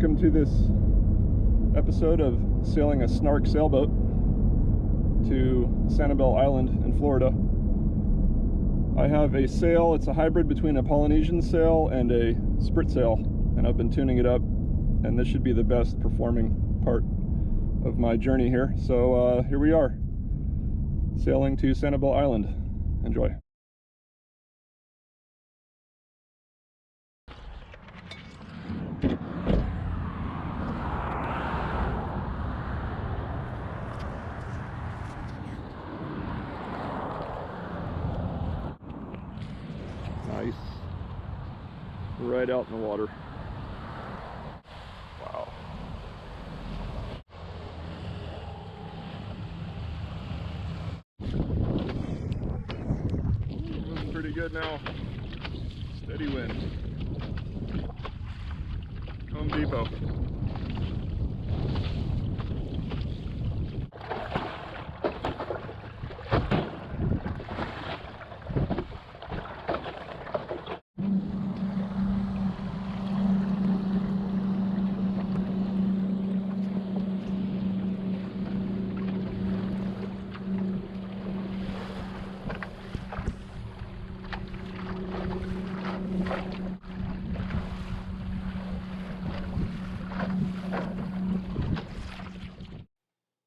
welcome to this episode of sailing a Snark sailboat to Sanibel Island in Florida. I have a sail. It's a hybrid between a Polynesian sail and a sprit sail, and I've been tuning it up, and this should be the best performing part of my journey here. So here we are, sailing to Sanibel Island. Enjoy. Nice. Right out in the water. Wow. Moving pretty good now. Steady wind. Home Depot.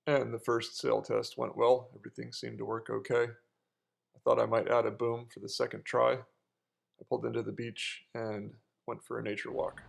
And the first sail test went well. Everything seemed to work okay. I thought I might add a boom for the second try. I pulled into the beach and went for a nature walk.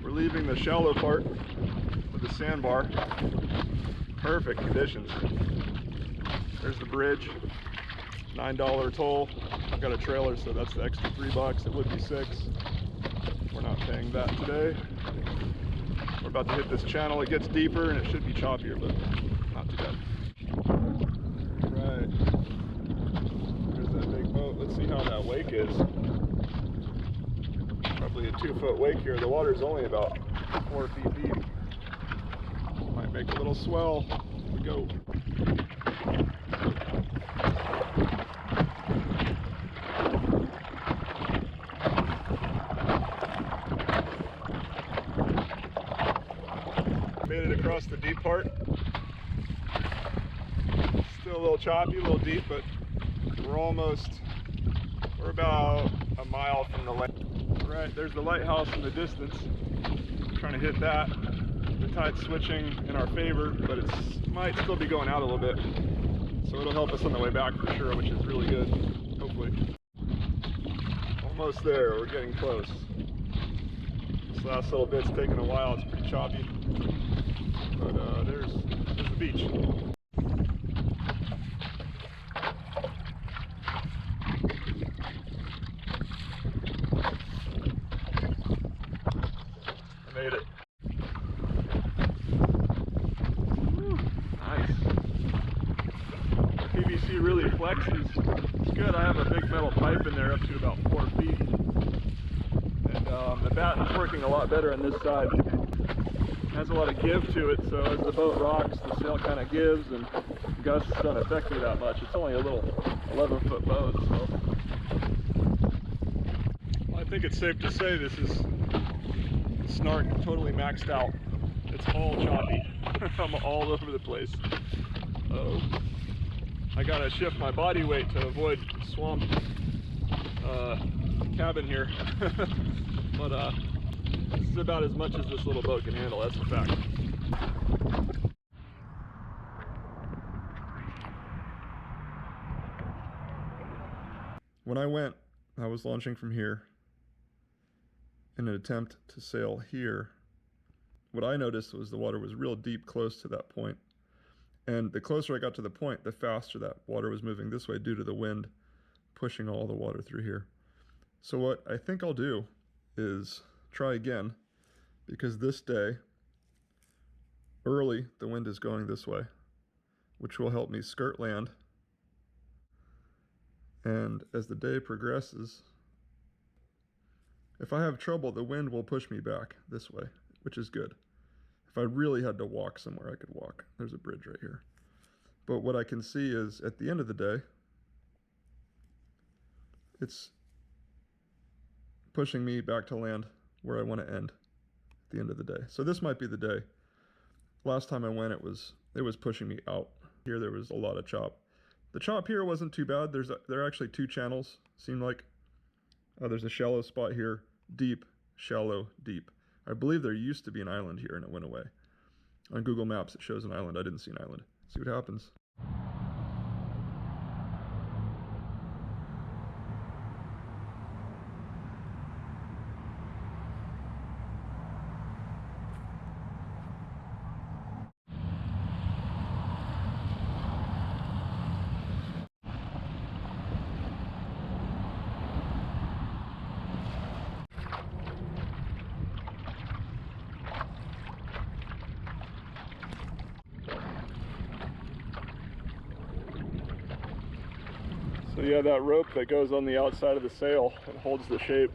Leaving the shallow part with the sandbar. Perfect conditions. There's the bridge. $9 toll. I've got a trailer, so that's the extra $3. It would be $6. We're not paying that today. We're about to hit this channel. It gets deeper and it should be choppier, but not too bad. Right. There's that big boat. Let's see how that wake is. Probably a 2-foot wake here. The water's only about 4 feet deep. Might make a little swell. Here we go. Made it across the deep part. Still a little choppy, a little deep, but we're about a mile from the lake. Right, there's the lighthouse in the distance. I'm trying to hit that. The tide's switching in our favor, but it might still be going out a little bit. So it'll help us on the way back for sure, which is really good, hopefully. Almost there, we're getting close. This last little bit's taking a while, it's pretty choppy. But there's the beach. Made it. Woo, nice. The PVC really flexes. It's good. I have a big metal pipe in there up to about 4 feet. And the batten's working a lot better on this side. It has a lot of give to it, so as the boat rocks, the sail kind of gives, and gusts don't affect me that much. It's only a little 11-foot boat, so. Well, I think it's safe to say this is Snark totally maxed out. It's all choppy. I'm all over the place. Oh, I gotta shift my body weight to avoid swamp cabin here. But this is about as much as this little boat can handle, that's a fact. When I went, I was launching from here in an attempt to sail here. What I noticed was the water was real deep close to that point. And the closer I got to the point, the faster that water was moving this way due to the wind pushing all the water through here. So what I think I'll do is try again, because this day, early, the wind is going this way, which will help me skirt land. And as the day progresses, if I have trouble, the wind will push me back this way, which is good. If I really had to walk somewhere, I could walk. There's a bridge right here. But what I can see is at the end of the day, it's pushing me back to land where I want to end at the end of the day. So this might be the day. Last time I went, it was pushing me out. Here there was a lot of chop. The chop here wasn't too bad. There are actually two channels, seemed like. There's a shallow spot here, deep, shallow, deep. I believe there used to be an island here and it went away. On Google Maps it shows an island. I didn't see an island. See what happens. So yeah, that rope that goes on the outside of the sail, it holds the shape.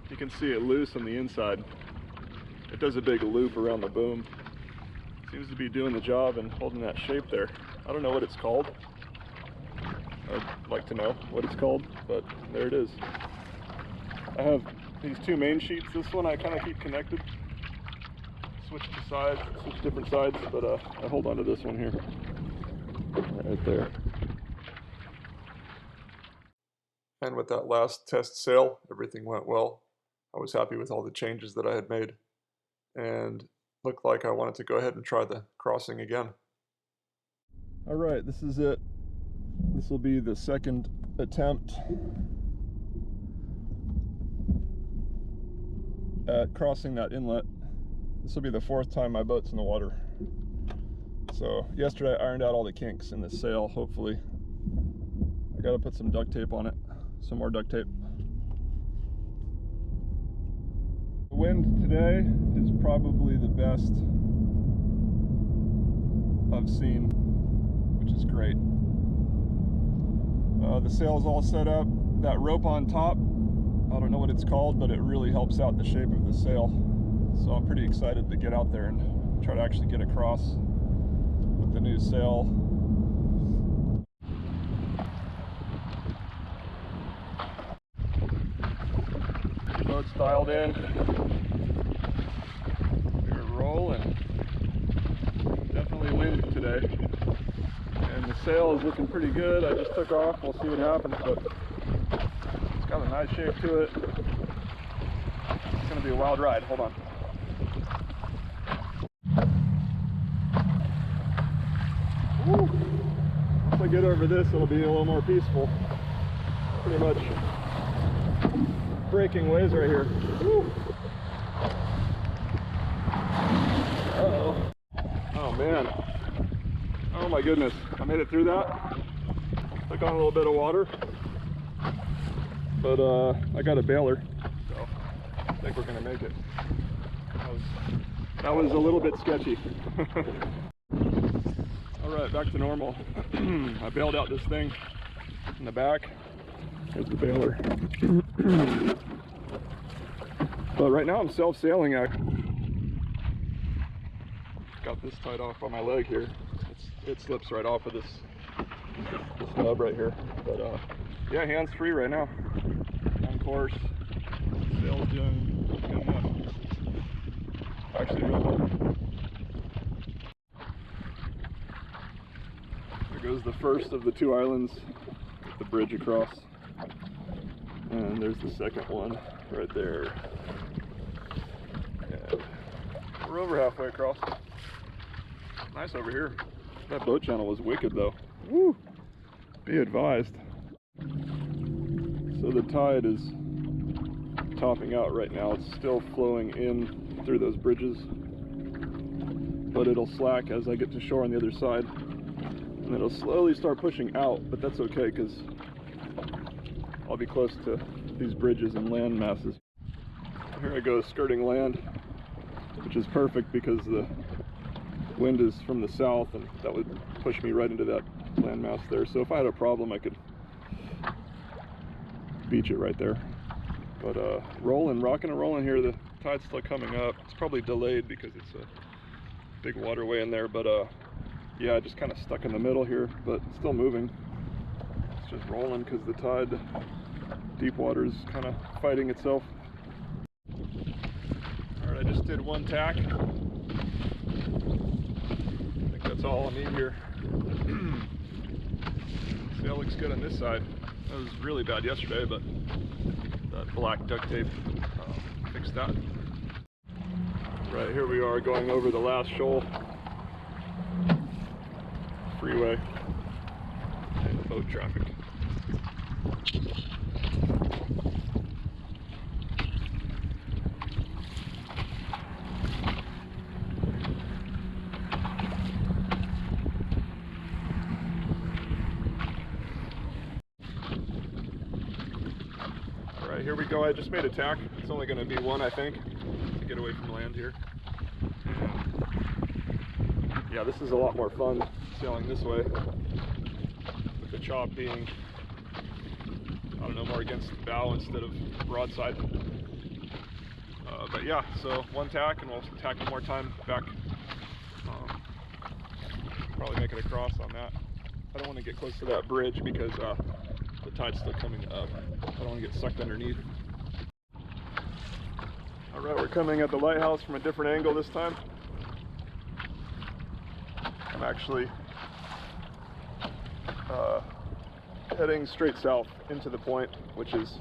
You can see it loose on the inside. It does a big loop around the boom. Seems to be doing the job and holding that shape there. I don't know what it's called. I'd like to know what it's called, but there it is. I have these two main sheets. This one I kind of keep connected. Switch to sides, switch different sides, but I hold on to this one here. Right there. And with that last test sail, everything went well. I was happy with all the changes that I had made, and looked like I wanted to go ahead and try the crossing again. All right, this is it. This will be the second attempt at crossing that inlet. This will be the fourth time my boat's in the water. So yesterday I ironed out all the kinks in the sail, hopefully. I gotta put some duct tape on it. Some more duct tape. The wind today is probably the best I've seen, which is great. The sail's all set up. That rope on top, I don't know what it's called, but it really helps out the shape of the sail. So I'm pretty excited to get out there and try to actually get across with the new sail. Boat's dialed in. We're rolling. Definitely windy today. And the sail is looking pretty good. I just took off. We'll see what happens, but it's got a nice shape to it. It's going to be a wild ride. Hold on. Woo. Once I get over this, it'll be a little more peaceful. Pretty much breaking waves right here. Woo. Uh-oh. Oh man. Oh my goodness. I made it through that. Took on a little bit of water. But I got a bailer. So I think we're gonna make it. That was a little bit sketchy. Alright, back to normal. I bailed out this thing in the back. There's the bailer. But right now I'm self-sailing. I got this tied off on my leg here. It slips right off of this nub right here. But yeah, hands free right now. On course. Sail's doing good enough. Actually real good. goes the first of the two islands with the bridge across. And there's the second one right there. And we're over halfway across. Nice over here. That boat channel was wicked though. Woo! Be advised. So the tide is topping out right now. It's still flowing in through those bridges, but it'll slack as I get to shore on the other side. And it'll slowly start pushing out, but that's okay because I'll be close to these bridges and land masses. Here I go skirting land, which is perfect because the wind is from the south and that would push me right into that landmass there. So if I had a problem, I could beach it right there. But rocking and rolling here. The tide's still coming up. It's probably delayed because it's a big waterway in there, but yeah, just kind of stuck in the middle here, but still moving. It's just rolling because the tide, deep water, is kind of fighting itself. All right, I just did one tack. I think that's all I need here. Sail looks good on this side. That was really bad yesterday, but that black duct tape fixed that. Right, here we are going over the last shoal. Freeway and boat traffic. All right, here we go. I just made a tack. It's only going to be one, I think, to get away from land here. Yeah, this is a lot more fun sailing this way, with the chop being, I don't know, more against the bow instead of broadside. But yeah, so one tack and we'll tack one more time back. Probably make it across on that. I don't want to get close to that bridge because the tide's still coming up. I don't want to get sucked underneath. All right, we're coming at the lighthouse from a different angle this time. I'm actually heading straight south into the point, which is,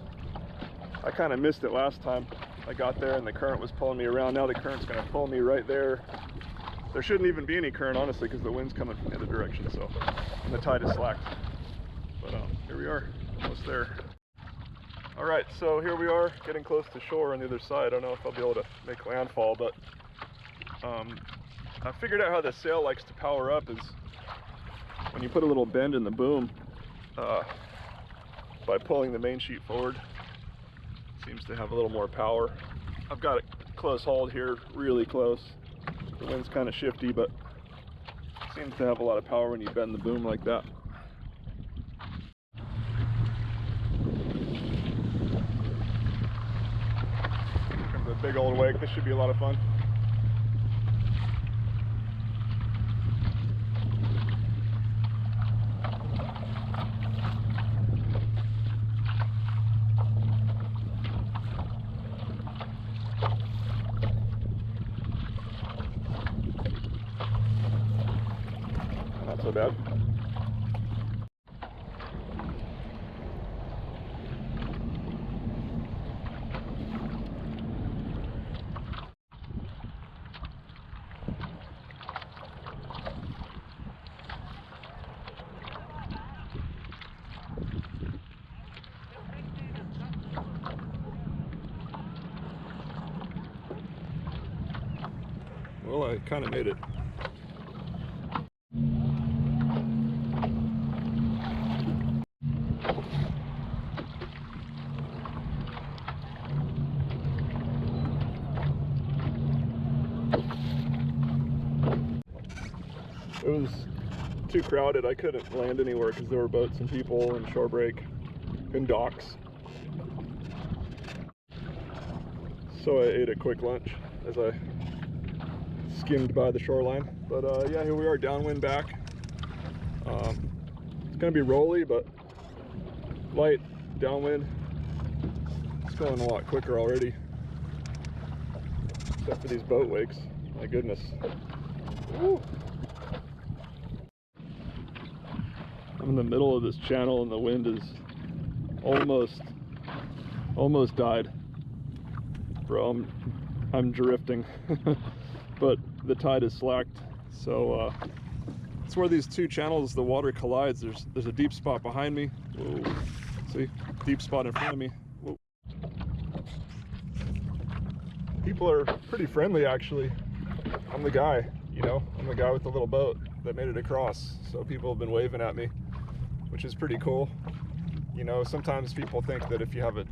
I kind of missed it last time. I got there and the current was pulling me around. Now the current's going to pull me right there. There shouldn't even be any current, honestly, because the wind's coming from the other direction, so, and the tide is slacked. But here we are, almost there. All right, so here we are, getting close to shore on the other side. I don't know if I'll be able to make landfall, but I figured out how the sail likes to power up is when you put a little bend in the boom by pulling the main sheet forward. It seems to have a little more power. I've got it close hauled here, really close. The wind's kind of shifty, but it seems to have a lot of power when you bend the boom like that. Here comes a big old wake. This should be a lot of fun. Not so bad. Well, I kind of made it. It was too crowded. I couldn't land anywhere because there were boats and people and shore break and docks. So I ate a quick lunch as I skimmed by the shoreline. But yeah, here we are, downwind back. It's gonna be rolly, but light downwind. It's going a lot quicker already, except for these boat wakes. My goodness. Woo. I'm in the middle of this channel and the wind is almost died. Bro, I'm drifting. But the tide is slacked, so it's where these two channels, the water collides. There's a deep spot behind me. Whoa. See? Deep spot in front of me. Whoa. People are pretty friendly, actually. I'm the guy, you know? I'm the guy with the little boat that made it across. So people have been waving at me, which is pretty cool. You know, sometimes people think that if you have a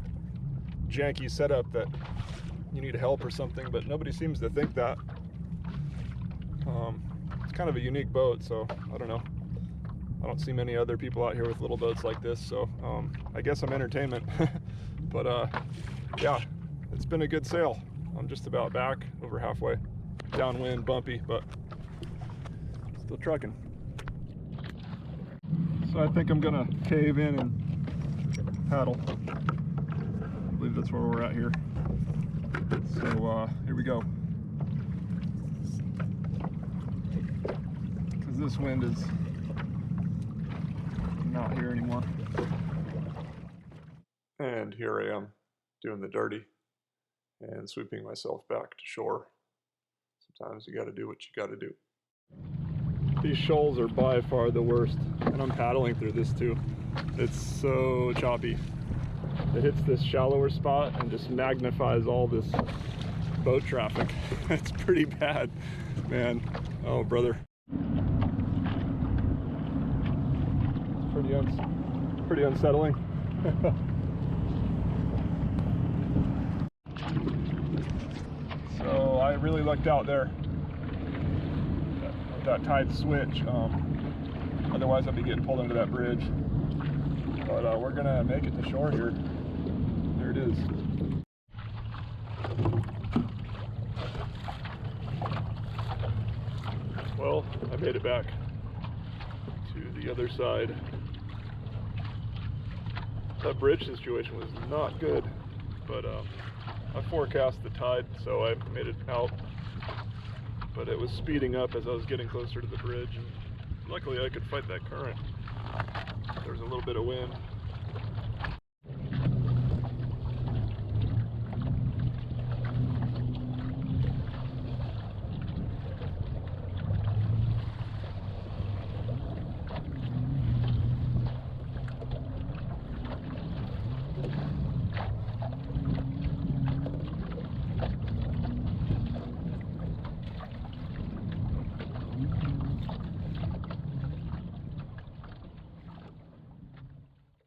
janky setup that you need help or something, but nobody seems to think that. It's kind of a unique boat, so I don't know. I don't see many other people out here with little boats like this, so I guess I'm entertainment. But yeah, it's been a good sail. I'm just about back, over halfway. Downwind, bumpy, but still trucking. So I think I'm gonna cave in and paddle. I believe that's where we're at here. So here we go. Because this wind is not here anymore. And here I am doing the dirty and sweeping myself back to shore. Sometimes you got to do what you got to do. These shoals are by far the worst, and I'm paddling through this too. It's so choppy. It hits this shallower spot and just magnifies all this boat traffic. It's pretty bad, man. Oh, brother. Pretty unsettling. So I really lucked out there. That tide switch. Otherwise I'd be getting pulled into that bridge. But we're gonna make it to shore here. There it is. Well, I made it back to the other side. That bridge situation was not good, but I forecast the tide, so I made it out. But it was speeding up as I was getting closer to the bridge, and luckily I could fight that current. There was a little bit of wind.